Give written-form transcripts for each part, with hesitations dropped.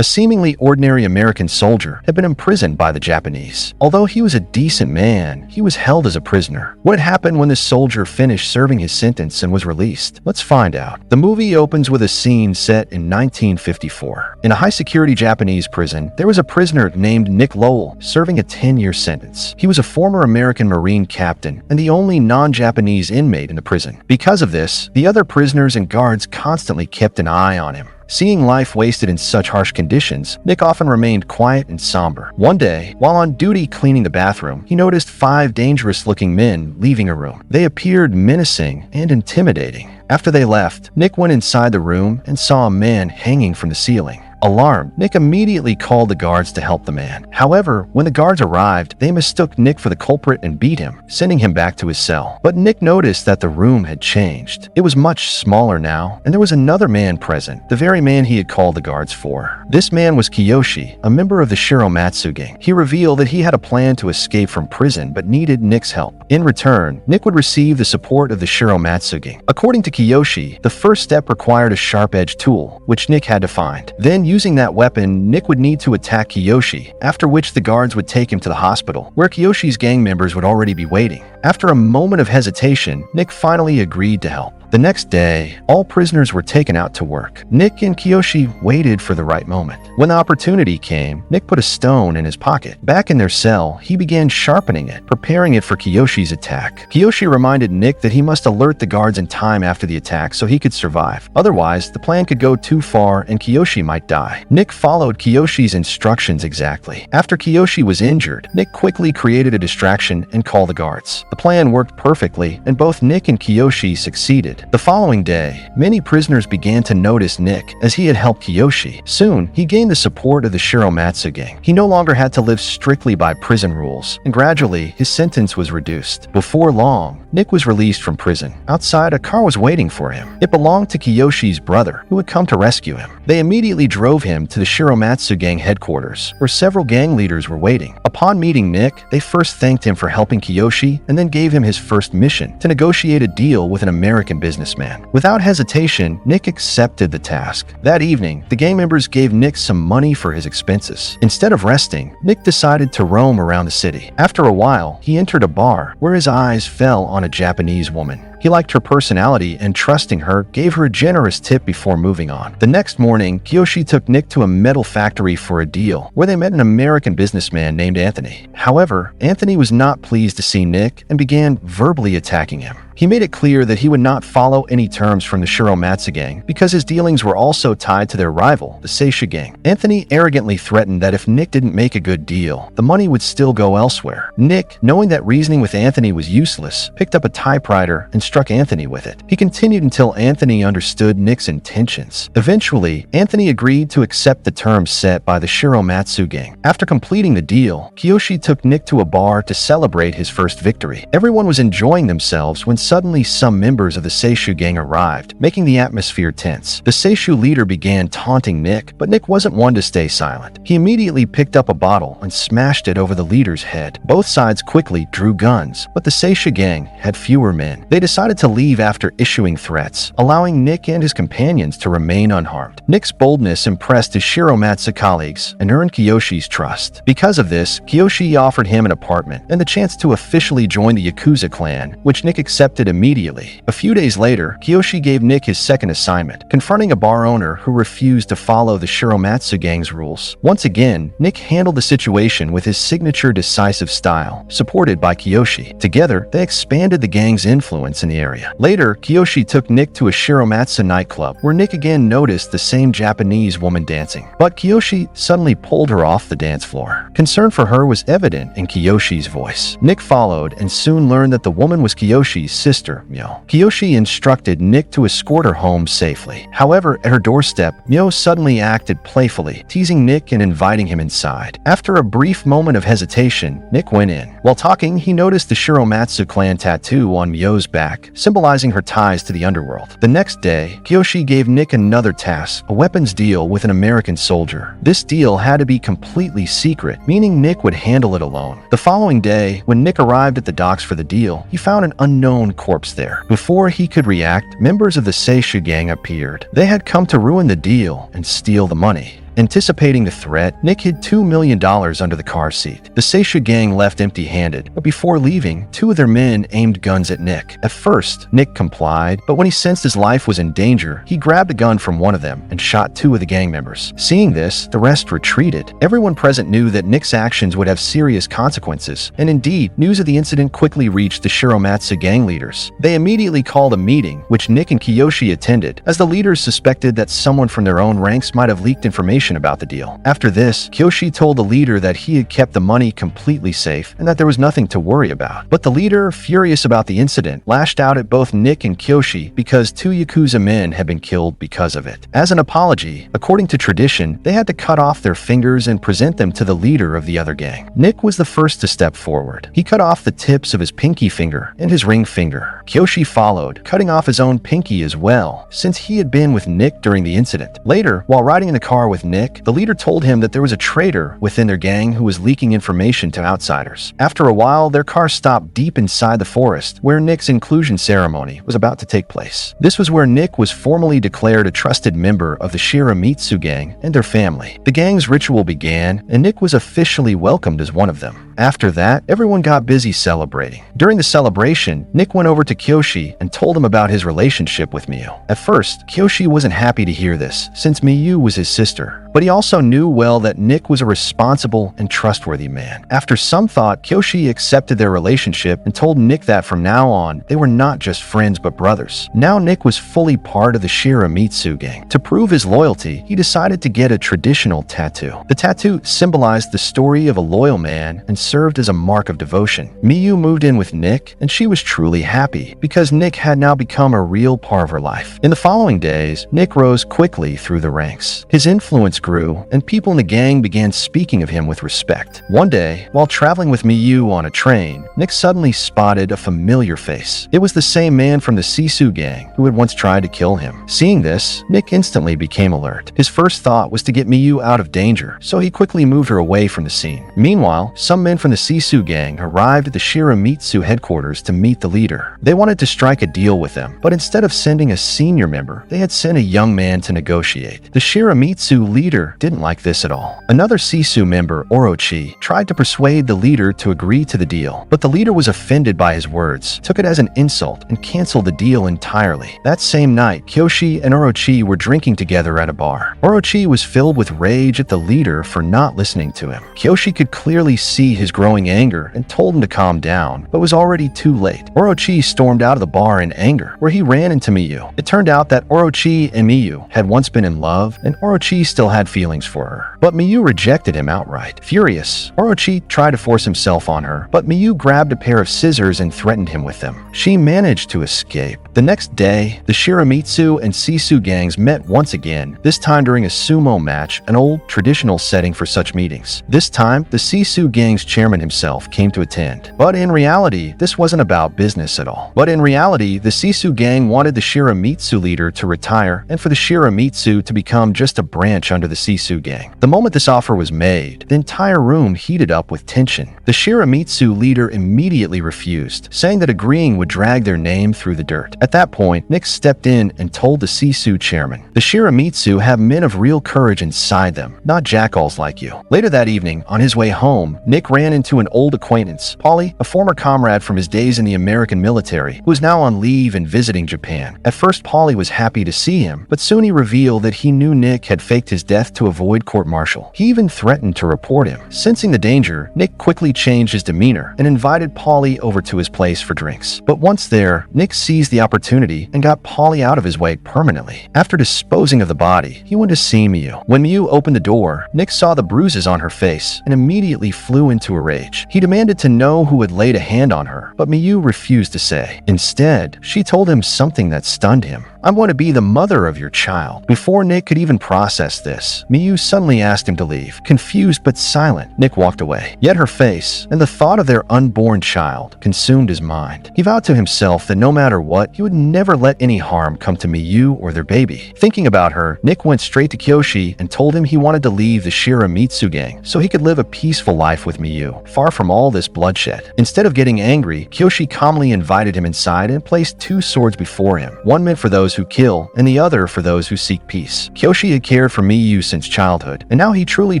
A seemingly ordinary American soldier had been imprisoned by the Japanese. Although he was a decent man, he was held as a prisoner. What happened when this soldier finished serving his sentence and was released? Let's find out. The movie opens with a scene set in 1954. In a high-security Japanese prison, there was a prisoner named Nick Lowell serving a 10-year sentence. He was a former American Marine captain and the only non-Japanese inmate in the prison. Because of this, the other prisoners and guards constantly kept an eye on him. Seeing life wasted in such harsh conditions, Nick often remained quiet and somber. One day, while on duty cleaning the bathroom, he noticed 5 dangerous-looking men leaving a room. They appeared menacing and intimidating. After they left, Nick went inside the room and saw a man hanging from the ceiling. Alarmed, Nick immediately called the guards to help the man. However, when the guards arrived, they mistook Nick for the culprit and beat him, sending him back to his cell. But Nick noticed that the room had changed. It was much smaller now, and there was another man present, the very man he had called the guards for. This man was Kiyoshi, a member of the Shiromatsu gang. He revealed that he had a plan to escape from prison but needed Nick's help. In return, Nick would receive the support of the Shiromatsu gang. According to Kiyoshi, the first step required a sharp-edged tool, which Nick had to find. Then, using that weapon, Nick would need to attack Kiyoshi, after which the guards would take him to the hospital, where Kiyoshi's gang members would already be waiting. After a moment of hesitation, Nick finally agreed to help. The next day, all prisoners were taken out to work. Nick and Kiyoshi waited for the right moment. When the opportunity came, Nick put a stone in his pocket. Back in their cell, he began sharpening it, preparing it for Kiyoshi's attack. Kiyoshi reminded Nick that he must alert the guards in time after the attack so he could survive. Otherwise, the plan could go too far and Kiyoshi might die. Nick followed Kiyoshi's instructions exactly. After Kiyoshi was injured, Nick quickly created a distraction and called the guards. The plan worked perfectly, and both Nick and Kiyoshi succeeded. The following day, many prisoners began to notice Nick as he had helped Kiyoshi. Soon, he gained the support of the Shiromatsu gang. He no longer had to live strictly by prison rules, and gradually, his sentence was reduced. Before long, Nick was released from prison. Outside, a car was waiting for him. It belonged to Kiyoshi's brother, who had come to rescue him. They immediately drove him to the Shiromatsu gang headquarters, where several gang leaders were waiting. Upon meeting Nick, they first thanked him for helping Kiyoshi and then gave him his first mission, to negotiate a deal with an American businessman. Without hesitation, Nick accepted the task. That evening, the gang members gave Nick some money for his expenses. Instead of resting, Nick decided to roam around the city. After a while, he entered a bar where his eyes fell on a Japanese woman. He liked her personality and, trusting her, gave her a generous tip before moving on. The next morning, Kiyoshi took Nick to a metal factory for a deal, where they met an American businessman named Anthony. However, Anthony was not pleased to see Nick and began verbally attacking him. He made it clear that he would not follow any terms from the Shiromatsu gang because his dealings were also tied to their rival, the Seishu gang. Anthony arrogantly threatened that if Nick didn't make a good deal, the money would still go elsewhere. Nick, knowing that reasoning with Anthony was useless, picked up a typewriter and struck Anthony with it. He continued until Anthony understood Nick's intentions. Eventually, Anthony agreed to accept the terms set by the Shiromatsu gang. After completing the deal, Kiyoshi took Nick to a bar to celebrate his first victory. Everyone was enjoying themselves when suddenly some members of the Seishu gang arrived, making the atmosphere tense. The Seishu leader began taunting Nick, but Nick wasn't one to stay silent. He immediately picked up a bottle and smashed it over the leader's head. Both sides quickly drew guns, but the Seishu gang had fewer men. They decided to leave after issuing threats, allowing Nick and his companions to remain unharmed. Nick's boldness impressed his Shiromatsu colleagues and earned Kiyoshi's trust. Because of this, Kiyoshi offered him an apartment and the chance to officially join the Yakuza clan, which Nick accepted immediately. A few days later, Kiyoshi gave Nick his second assignment, confronting a bar owner who refused to follow the Shiromatsu gang's rules. Once again, Nick handled the situation with his signature decisive style, supported by Kiyoshi. Together, they expanded the gang's influence in the area. Later, Kiyoshi took Nick to a Shiromatsu nightclub, where Nick again noticed the same Japanese woman dancing. But Kiyoshi suddenly pulled her off the dance floor. Concern for her was evident in Kiyoshi's voice. Nick followed and soon learned that the woman was Kiyoshi's sister, Myo. Kiyoshi instructed Nick to escort her home safely. However, at her doorstep, Myo suddenly acted playfully, teasing Nick and inviting him inside. After a brief moment of hesitation, Nick went in. While talking, he noticed the Shiromatsu clan tattoo on Myo's back, symbolizing her ties to the underworld. The next day, Kiyoshi gave Nick another task, a weapons deal with an American soldier. This deal had to be completely secret, meaning Nick would handle it alone. The following day, when Nick arrived at the docks for the deal, he found an unknown corpse there. Before he could react, members of the Seishu gang appeared. They had come to ruin the deal and steal the money. Anticipating the threat, Nick hid $2 million under the car seat. The Seisha gang left empty-handed, but before leaving, 2 of their men aimed guns at Nick. At first, Nick complied, but when he sensed his life was in danger, he grabbed a gun from one of them and shot 2 of the gang members. Seeing this, the rest retreated. Everyone present knew that Nick's actions would have serious consequences, and indeed, news of the incident quickly reached the Shiromatsu gang leaders. They immediately called a meeting, which Nick and Kiyoshi attended, as the leaders suspected that someone from their own ranks might have leaked information about the deal. After this, Kiyoshi told the leader that he had kept the money completely safe and that there was nothing to worry about. But the leader, furious about the incident, lashed out at both Nick and Kiyoshi because 2 Yakuza men had been killed because of it. As an apology, according to tradition, they had to cut off their fingers and present them to the leader of the other gang. Nick was the first to step forward. He cut off the tips of his pinky finger and his ring finger. Kiyoshi followed, cutting off his own pinky as well, since he had been with Nick during the incident. Later, while riding in the car with Nick, the leader told him that there was a traitor within their gang who was leaking information to outsiders. After a while, their car stopped deep inside the forest, where Nick's inclusion ceremony was about to take place. This was where Nick was formally declared a trusted member of the Shiramitsu gang and their family. The gang's ritual began, and Nick was officially welcomed as one of them. After that, everyone got busy celebrating. During the celebration, Nick went over to Kiyoshi and told him about his relationship with Miyu. At first, Kiyoshi wasn't happy to hear this, since Miyu was his sister. But he also knew well that Nick was a responsible and trustworthy man. After some thought, Kiyoshi accepted their relationship and told Nick that from now on, they were not just friends but brothers. Now Nick was fully part of the Shiramitsu gang. To prove his loyalty, he decided to get a traditional tattoo. The tattoo symbolized the story of a loyal man and served as a mark of devotion. Miyu moved in with Nick, and she was truly happy because Nick had now become a real part of her life. In the following days, Nick rose quickly through the ranks. His influence grew, and people in the gang began speaking of him with respect. One day, while traveling with Miyu on a train, Nick suddenly spotted a familiar face. It was the same man from the Sisu gang who had once tried to kill him. Seeing this, Nick instantly became alert. His first thought was to get Miyu out of danger, so he quickly moved her away from the scene. Meanwhile, some men from the Sisu gang arrived at the Shiramitsu headquarters to meet the leader. They wanted to strike a deal with them, but instead of sending a senior member, they had sent a young man to negotiate. The Shiramitsu leader didn't like this at all. Another Sisu member, Orochi, tried to persuade the leader to agree to the deal, but the leader was offended by his words, took it as an insult, and canceled the deal entirely. That same night, Kiyoshi and Orochi were drinking together at a bar. Orochi was filled with rage at the leader for not listening to him. Kiyoshi could clearly see his growing anger and told him to calm down, but was already too late. Orochi stormed out of the bar in anger, where he ran into Miyu. It turned out that Orochi and Miyu had once been in love, and Orochi still had feelings for her. But Miyu rejected him outright. Furious, Orochi tried to force himself on her, but Miyu grabbed a pair of scissors and threatened him with them. She managed to escape. The next day, the Shiramitsu and Sisu gangs met once again, this time during a sumo match, an old traditional setting for such meetings. This time, the Sisu gang's chairman himself came to attend. But in reality, this wasn't about business at all. The Sisu gang wanted the Shiramitsu leader to retire and for the Shiramitsu to become just a branch under the Sisu gang. The moment this offer was made, the entire room heated up with tension. The Shiramitsu leader immediately refused, saying that agreeing would drag their name through the dirt. At that point, Nick stepped in and told the Sisu chairman, "The Shiramitsu have men of real courage inside them, not jackals like you." Later that evening, on his way home, Nick ran into an old acquaintance, Polly, a former comrade from his days in the American military, who was now on leave and visiting Japan. At first, Polly was happy to see him, but soon he revealed that he knew Nick had faked his death to avoid court-martial. He even threatened to report him. Sensing the danger, Nick quickly changed his demeanor and invited Polly over to his place for drinks. But once there, Nick seized the opportunity and got Polly out of his way permanently. After disposing of the body, he went to see Miyu. When Miyu opened the door, Nick saw the bruises on her face and immediately flew into a rage. He demanded to know who had laid a hand on her, but Miyu refused to say. Instead, she told him something that stunned him. "I'm going to be the mother of your child." Before Nick could even process this, Miyu suddenly asked him to leave. Confused but silent, Nick walked away. Yet her face and the thought of their unborn child consumed his mind. He vowed to himself that no matter what, he would never let any harm come to Miyu or their baby. Thinking about her, Nick went straight to Kiyoshi and told him he wanted to leave the Shiramitsu gang so he could live a peaceful life with Miyu, far from all this bloodshed. Instead of getting angry, Kiyoshi calmly invited him inside and placed 2 swords before him, one meant for those who kill and the other for those who seek peace. Kiyoshi had cared for Miyu Miyu since childhood, and now he truly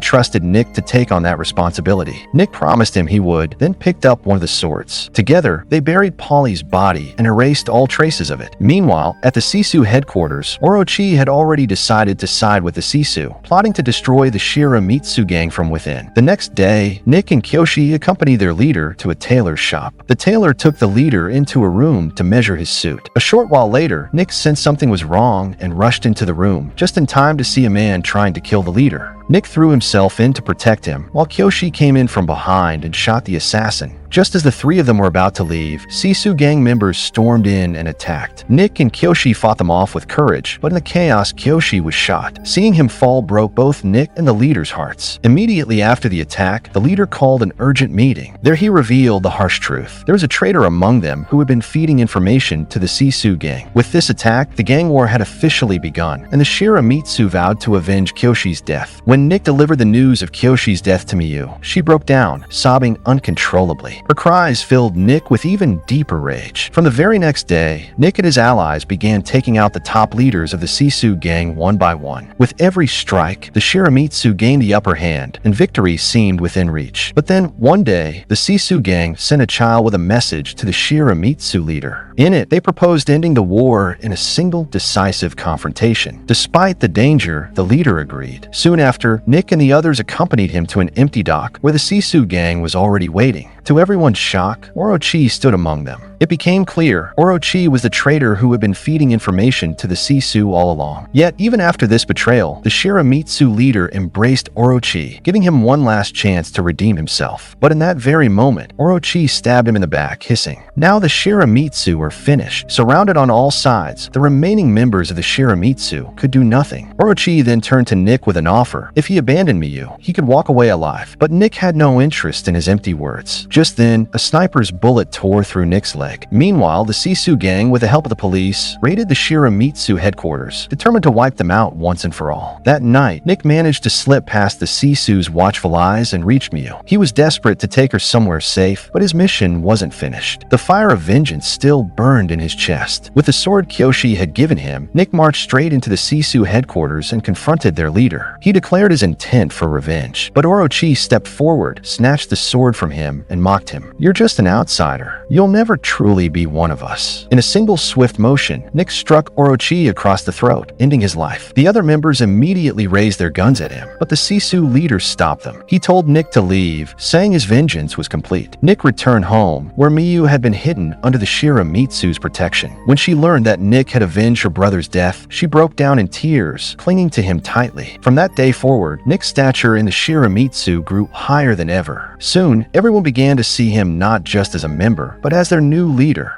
trusted Nick to take on that responsibility. Nick promised him he would, then picked up one of the swords. Together, they buried Polly's body and erased all traces of it. Meanwhile, at the Sisu headquarters, Orochi had already decided to side with the Sisu, plotting to destroy the Shiramitsu gang from within. The next day, Nick and Kyoshi accompanied their leader to a tailor's shop. The tailor took the leader into a room to measure his suit. A short while later, Nick sensed something was wrong and rushed into the room, just in time to see a man trying to kill the leader. Nick threw himself in to protect him, while Kyoshi came in from behind and shot the assassin. Just as the three of them were about to leave, Sisu gang members stormed in and attacked. Nick and Kyoshi fought them off with courage, but in the chaos, Kyoshi was shot. Seeing him fall broke both Nick and the leader's hearts. Immediately after the attack, the leader called an urgent meeting. There he revealed the harsh truth. There was a traitor among them who had been feeding information to the Sisu gang. With this attack, the gang war had officially begun, and the Shiramitsu vowed to avenge Kyoshi's death. When Nick delivered the news of Kyoshi's death to Miyu, she broke down, sobbing uncontrollably. Her cries filled Nick with even deeper rage. From the very next day, Nick and his allies began taking out the top leaders of the Sisu gang one by one. With every strike, the Shiramitsu gained the upper hand, and victory seemed within reach. But then, one day, the Sisu gang sent a child with a message to the Shiramitsu leader. In it, they proposed ending the war in a single decisive confrontation. Despite the danger, the leader agreed. Soon after, Nick and the others accompanied him to an empty dock where the Sisu gang was already waiting. To everyone's shock, Orochi stood among them. It became clear Orochi was the traitor who had been feeding information to the Sisu all along. Yet, even after this betrayal, the Shiramitsu leader embraced Orochi, giving him one last chance to redeem himself. But in that very moment, Orochi stabbed him in the back, hissing. Now the Shiramitsu were finished. Surrounded on all sides, the remaining members of the Shiramitsu could do nothing. Orochi then turned to Nick with an offer. If he abandoned Miyu, he could walk away alive. But Nick had no interest in his empty words. Just then, a sniper's bullet tore through Nick's leg. Meanwhile, the Sisu gang, with the help of the police, raided the Shiramitsu headquarters, determined to wipe them out once and for all. That night, Nick managed to slip past the Sisu's watchful eyes and reach Miyu. He was desperate to take her somewhere safe, but his mission wasn't finished. The fire of vengeance still burned in his chest. With the sword Kyoshi had given him, Nick marched straight into the Sisu headquarters and confronted their leader. He declared his intent for revenge, but Orochi stepped forward, snatched the sword from him, and mocked him. "You're just an outsider. You'll never truly be one of us." In a single swift motion, Nick struck Orochi across the throat, ending his life. The other members immediately raised their guns at him, but the Sisu leader stopped them. He told Nick to leave, saying his vengeance was complete. Nick returned home, where Miyu had been hidden under the Shiramitsu's protection. When she learned that Nick had avenged her brother's death, she broke down in tears, clinging to him tightly. From that day forward, Nick's stature in the Shiramitsu grew higher than ever. Soon, everyone began to see him not just as a member, but as their new leader.